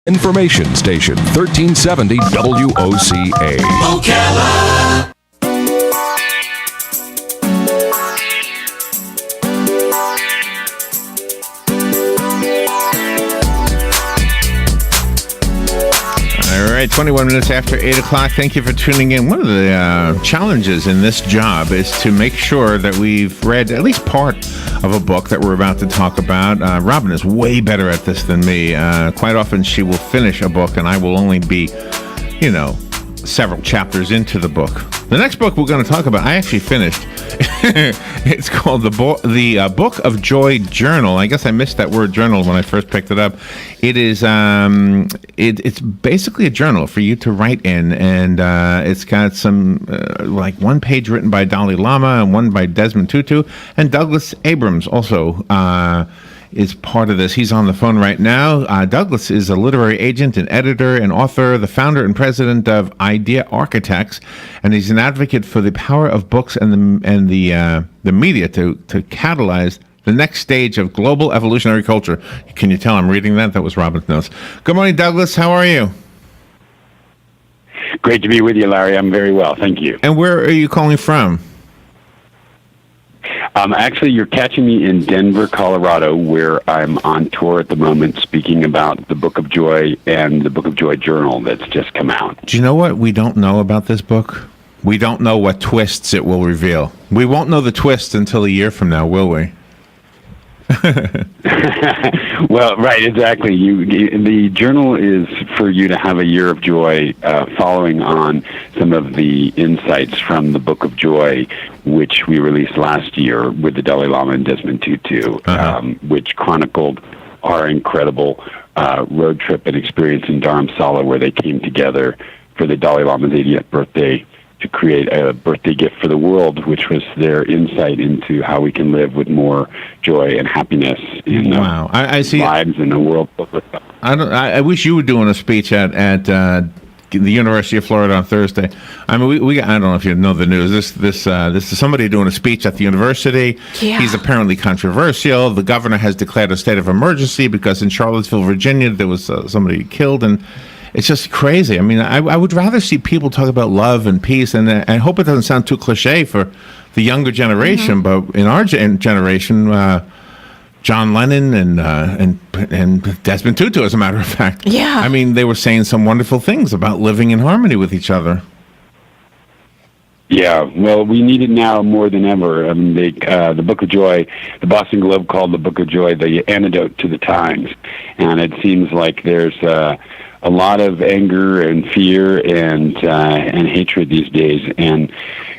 Information Station 1370 WOCA. Ocala. All right, 21 minutes after 8 o'clock. Thank you for tuning in. One of the challenges in this job is to make sure that we've read at least part of a book that we're about to talk about. Robin is way better at this than me. Quite often she will finish a book and I will only be, several chapters into the book. The next book we're going to talk about, I actually finished. It's called the Book of Joy Journal. I guess I missed that word journal when I first picked it up. It is it's basically a journal for you to write in, and it's got some like one page written by Dalai Lama and one by Desmond Tutu, and Douglas Abrams also is part of this. He's on the phone right now. Douglas is a literary agent and editor and author, the founder and president of Idea Architects, and he's an advocate for the power of books and the media to catalyze the next stage of global evolutionary culture. Can you tell I'm reading that? That was Robin's notes. Good morning, Douglas. How are you? Great to be with you, Larry. I'm very well, thank you. And where are you calling from? Actually, you're catching me in Denver, Colorado, where I'm on tour at the moment speaking about the Book of Joy and the Book of Joy Journal that's just come out. Do you know what we don't know about this book? We don't know what twists it will reveal. We won't know the twists until a year from now, will we? Well, right, exactly. The journal is for you to have a year of joy, following on some of the insights from the Book of Joy, which we released last year with the Dalai Lama and Desmond Tutu, which chronicled our incredible road trip and experience in Dharamsala, where they came together for the Dalai Lama's 80th birthday to create a birthday gift for the world, which was their insight into how we can live with more joy and happiness in I see. Lives in a world. I wish you were doing a speech at the University of Florida on Thursday. I mean, we I don't know if you know the news. This is somebody doing a speech at the university. Yeah. He's apparently controversial. The governor has declared a state of emergency because in Charlottesville, Virginia, there was somebody killed, and it's just crazy. I mean, I would rather see people talk about love and peace, and I hope it doesn't sound too cliche for the younger generation, but in our generation, John Lennon and Desmond Tutu, as a matter of fact. Yeah. I mean, they were saying some wonderful things about living in harmony with each other. Yeah, well, we need it now more than ever. I mean, the Book of Joy, the Boston Globe called the Book of Joy the antidote to the times, and it seems like there's a lot of anger and fear and hatred these days, and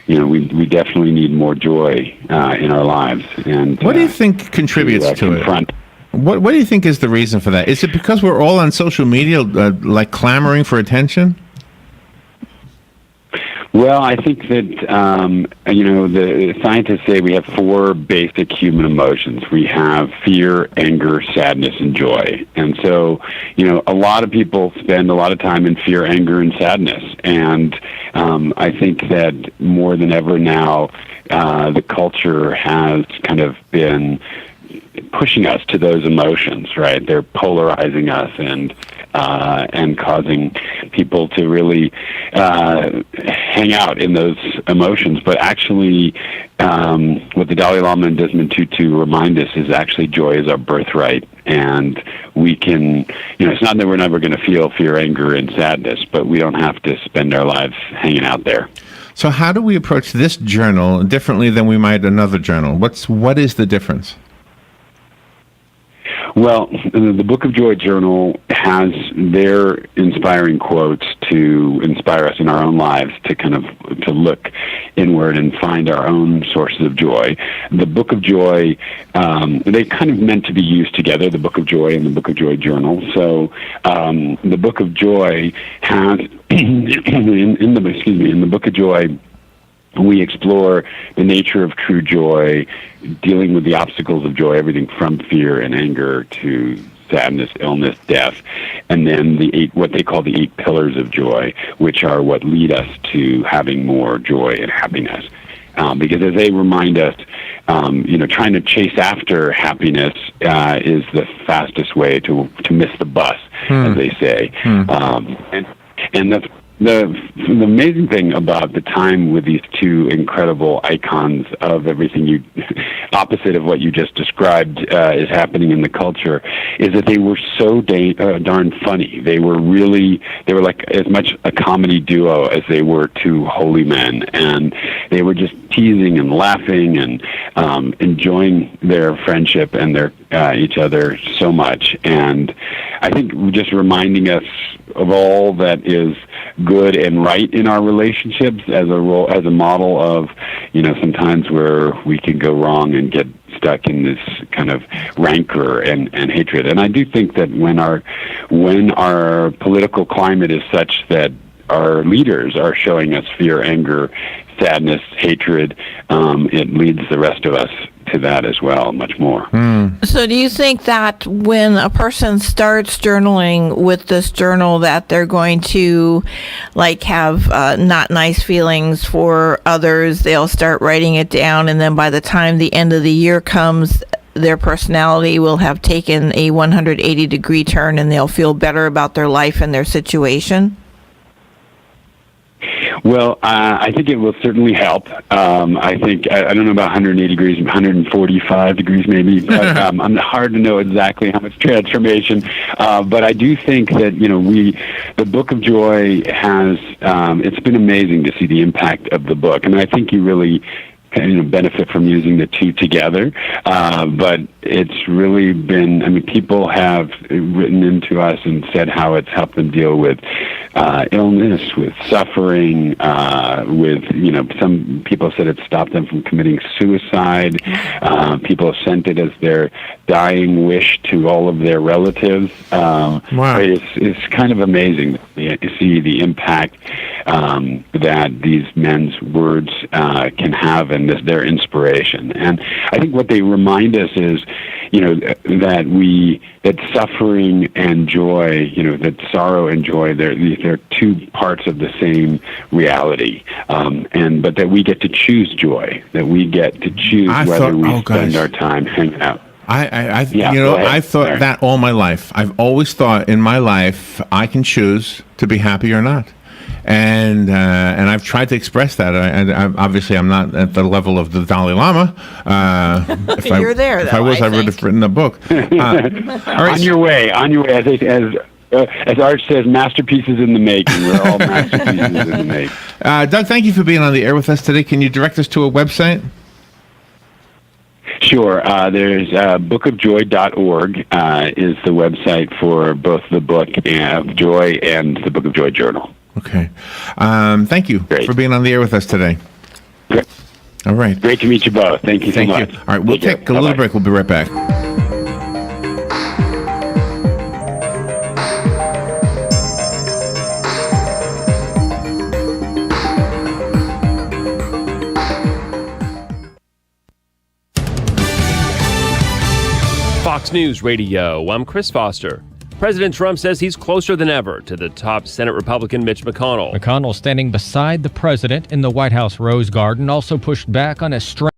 we definitely need more joy in our lives. And what do you think contributes to it? What do you think is the reason for that? Is it because we're all on social media, like clamoring for attention? Well, I think that, the scientists say we have four basic human emotions. We have fear, anger, sadness, and joy. And so, a lot of people spend a lot of time in fear, anger, and sadness. And I think that more than ever now, the culture has kind of been pushing us to those emotions, right? They're polarizing us and causing people to really hang out in those emotions. But actually, what the Dalai Lama and Desmond Tutu remind us is actually joy is our birthright. And we can, it's not that we're never going to feel fear, anger, and sadness, but we don't have to spend our lives hanging out there. So how do we approach this journal differently than we might another journal? What is the difference? Well, the Book of Joy Journal has their inspiring quotes to inspire us in our own lives to look inward and find our own sources of joy. The Book of Joy, they kind of meant to be used together, the Book of Joy and the Book of Joy Journal. So the Book of Joy has, in the Book of Joy, we explore the nature of true joy, dealing with the obstacles of joy, everything from fear and anger to sadness, illness, death, and then what they call the 8 pillars of joy, which are what lead us to having more joy and happiness. Because as they remind us, trying to chase after happiness is the fastest way to miss the bus. as they say. And that's the amazing thing about the time with these two incredible icons of everything opposite of what you just described is happening in the culture, is that they were so darn funny. They were like as much a comedy duo as they were two holy men, and they were just teasing and laughing and enjoying their friendship and their each other so much. And I think just reminding us of all that is good and right in our relationships as a model of, sometimes where we can go wrong and get stuck in this kind of rancor and hatred. And I do think that when our political climate is such that our leaders are showing us fear, anger, sadness, hatred, it leads the rest of us to that as well, much more. So do you think that when a person starts journaling with this journal that they're going to have not nice feelings for others, they'll start writing it down, and then by the time the end of the year comes, their personality will have taken a 180-degree turn and they'll feel better about their life and their situation? Well, I think it will certainly help. I think, I don't know about 180 degrees, 145 degrees maybe, but I'm hard to know exactly how much transformation. But I do think that, the Book of Joy has, it's been amazing to see the impact of the book. And I think you really benefit from using the two together. But it's really been, people have written into us and said how it's helped them deal with illness, with suffering, with, some people said it stopped them from committing suicide. People have sent it as their dying wish to all of their relatives. Wow. It's kind of amazing to see the impact that these men's words can have and their inspiration. And I think what they remind us is, that suffering and joy, that sorrow and joy, they're two parts of the same reality. But that we get to choose joy, that we get to choose whether we spend our time hanging out. I thought that all my life. I've always thought in my life I can choose to be happy or not. And I've tried to express that. Obviously, I'm not at the level of the Dalai Lama. If You're there, If I was, I would have written a book. All right, on your way. As Art says, masterpieces in the making. We're all masterpieces in the making. Doug, thank you for being on the air with us today. Can you direct us to a website? Sure. There's bookofjoy.org is the website for both the Book of Joy and the Book of Joy Journal. Okay. Thank you for being on the air with us today. Great. All right. Great to meet you both. Thank you so much. All right. We'll take a little break. We'll be right back. Fox News Radio, I'm Chris Foster. President Trump says he's closer than ever to the top Senate Republican Mitch McConnell. McConnell, standing beside the president in the White House Rose Garden, also pushed back on a